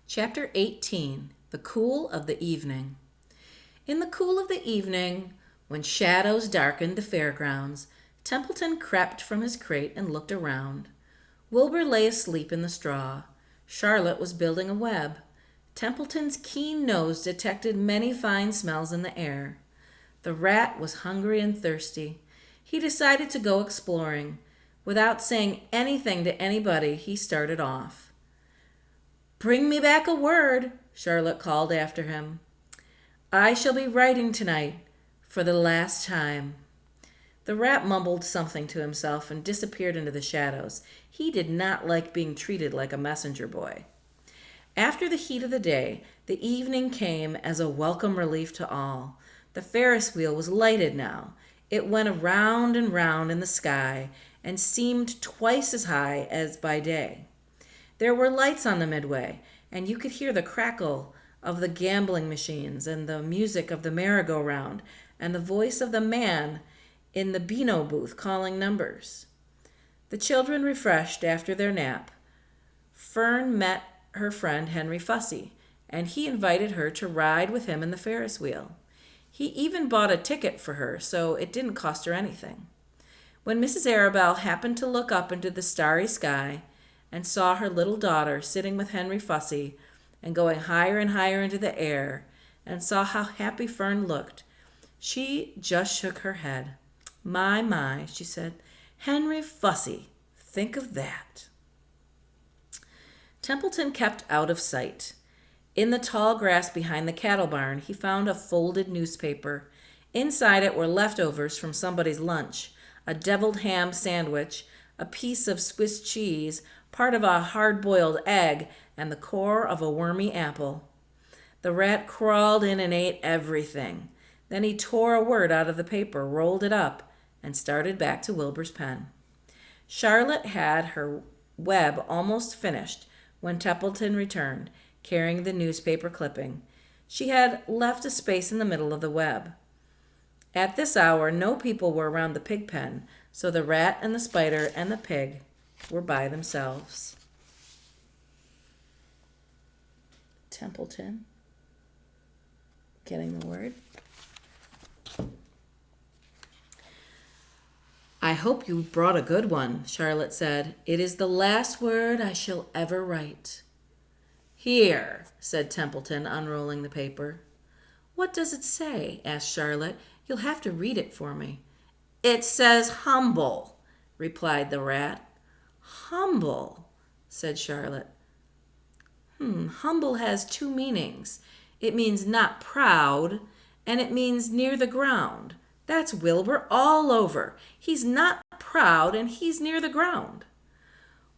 Chapter 18. The Cool of the Evening. In the cool of the evening, when shadows darkened the fairgrounds, Templeton crept from his crate and looked around. Wilbur lay asleep in the straw. Charlotte was building a web. Templeton's keen nose detected many fine smells in the air. The rat was hungry and thirsty. He decided to go exploring. Without saying anything to anybody, he started off. "Bring me back a word," Charlotte called after him. "I shall be writing tonight, for the last time." The rat mumbled something to himself and disappeared into the shadows. He did not like being treated like a messenger boy. After the heat of the day, the evening came as a welcome relief to all. The Ferris wheel was lighted now. It went around and round in the sky and seemed twice as high as by day. There were lights on the midway, and you could hear the crackle of the gambling machines and the music of the merry-go-round and the voice of the man in the Beano booth calling numbers. The children refreshed after their nap. Fern met her friend Henry Fussy, and he invited her to ride with him in the Ferris wheel. He even bought a ticket for her, so it didn't cost her anything. When Mrs. Arabelle happened to look up into the starry sky and saw her little daughter sitting with Henry Fussy and going higher and higher into the air, and saw how happy Fern looked, she just shook her head. My, she said, "Henry Fussy, think of that." Templeton kept out of sight. In the tall grass behind the cattle barn, he found a folded newspaper. Inside it were leftovers from somebody's lunch, a deviled ham sandwich, a piece of Swiss cheese, part of a hard-boiled egg, and the core of a wormy apple. The rat crawled in and ate everything. Then he tore a word out of the paper, rolled it up, and started back to Wilbur's pen. Charlotte had her web almost finished when Templeton returned, carrying the newspaper clipping. She had left a space in the middle of the web. At this hour, no people were around the pig pen, so the rat and the spider and the pig were by themselves. Templeton, getting the word. "I hope you brought a good one," Charlotte said. "It is the last word I shall ever write." "Here," said Templeton, unrolling the paper. "What does it say?" asked Charlotte. "You'll have to read it for me." "It says humble," replied the rat. "Humble," said Charlotte. Humble has two meanings. It means not proud, and it means near the ground. That's Wilbur all over. He's not proud, and he's near the ground.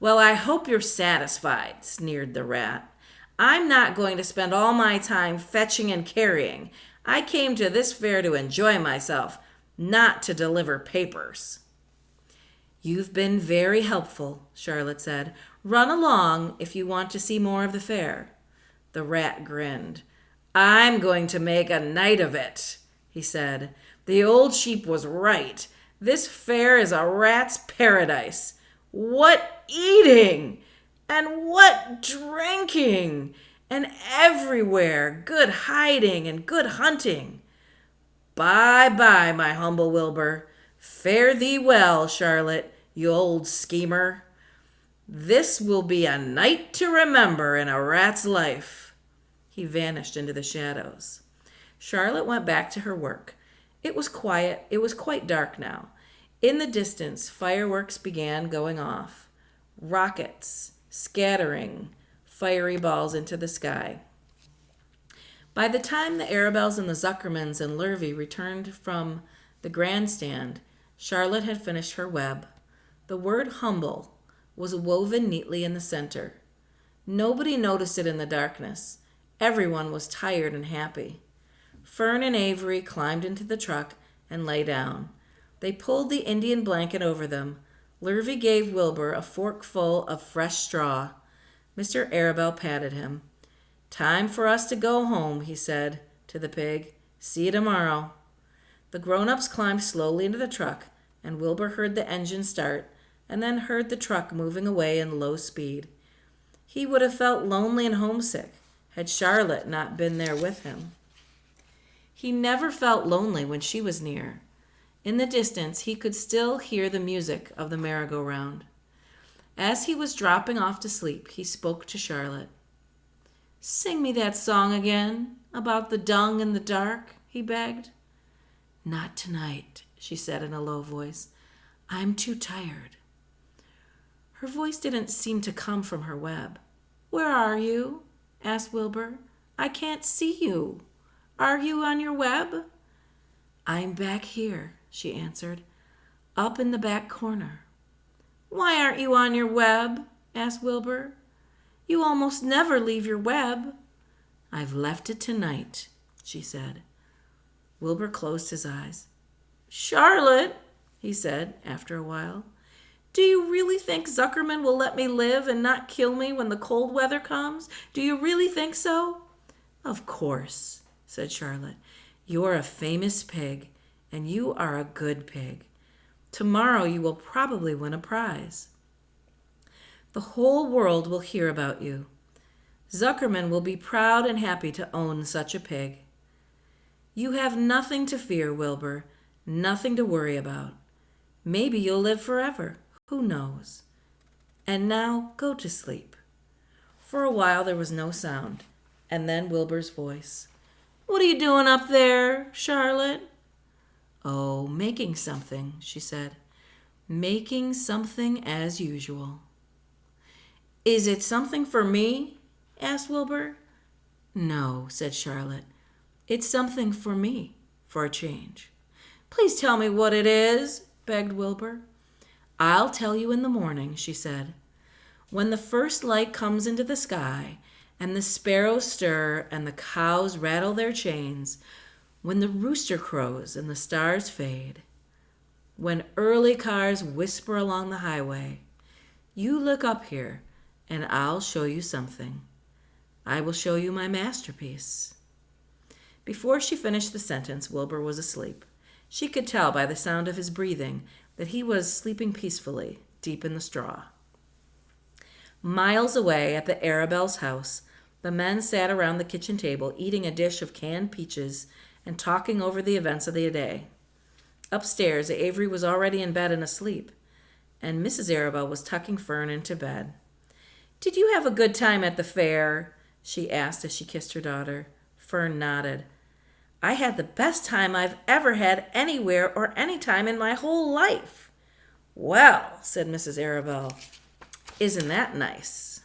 "Well, I hope you're satisfied," sneered the rat. "I'm not going to spend all my time fetching and carrying. I came to this fair to enjoy myself, not to deliver papers." "You've been very helpful," Charlotte said. "Run along if you want to see more of the fair." The rat grinned. "I'm going to make a night of it," he said. "The old sheep was right. This fair is a rat's paradise. What eating! And what drinking! And everywhere good hiding and good hunting. Bye-bye, my humble Wilbur. Fare thee well, Charlotte, you old schemer. This will be a night to remember in a rat's life." He vanished into the shadows. Charlotte went back to her work. It was quiet. It was quite dark now. In the distance, fireworks began going off. Rockets scattering fiery balls into the sky. By the time the Arabelles and the Zuckermans and Lurvy returned from the grandstand, Charlotte had finished her web. The word humble was woven neatly in the center. Nobody noticed it in the darkness. Everyone was tired and happy. Fern and Avery climbed into the truck and lay down. They pulled the Indian blanket over them. Lurvy gave Wilbur a forkful of fresh straw. Mr. Arabelle patted him. "Time for us to go home," he said to the pig. "See you tomorrow." The grown-ups climbed slowly into the truck, and Wilbur heard the engine start and then heard the truck moving away in low speed. He would have felt lonely and homesick had Charlotte not been there with him. He never felt lonely when she was near. In the distance, he could still hear the music of the merry-go-round. As he was dropping off to sleep, he spoke to Charlotte. "Sing me that song again, about the dung in the dark," he begged. "Not tonight," she said in a low voice. "I'm too tired." Her voice didn't seem to come from her web. "Where are you?" asked Wilbur. "I can't see you. Are you on your web?" "I'm back here," she answered, "up in the back corner." "Why aren't you on your web?" asked Wilbur. "You almost never leave your web." "I've left it tonight," she said. Wilbur closed his eyes. "Charlotte," he said after a while, "do you really think Zuckerman will let me live and not kill me when the cold weather comes? Do you really think so?" "Of course," said Charlotte. "You're a famous pig, and you are a good pig. Tomorrow you will probably win a prize. The whole world will hear about you. Zuckerman will be proud and happy to own such a pig. You have nothing to fear, Wilbur, nothing to worry about. Maybe you'll live forever. Who knows? And now go to sleep." For a while there was no sound, and then Wilbur's voice. "What are you doing up there, Charlotte?" "Oh, making something," she said. "Making something as usual." "Is it something for me?" asked Wilbur. "No," said Charlotte. "It's something for me, for a change." "Please tell me what it is," begged Wilbur. "I'll tell you in the morning," she said. "When the first light comes into the sky, and the sparrows stir, and the cows rattle their chains, when the rooster crows and the stars fade, when early cars whisper along the highway, you look up here, and I'll show you something. I will show you my masterpiece." Before she finished the sentence, Wilbur was asleep. She could tell by the sound of his breathing that he was sleeping peacefully, deep in the straw. Miles away at the Arabelle's house, the men sat around the kitchen table eating a dish of canned peaches and talking over the events of the day. Upstairs, Avery was already in bed and asleep, and Mrs. Arabelle was tucking Fern into bed. "Did you have a good time at the fair?" she asked as she kissed her daughter. Fern nodded. "I had the best time I've ever had anywhere or any time in my whole life." "Well," said Mrs. Arabelle, "isn't that nice?"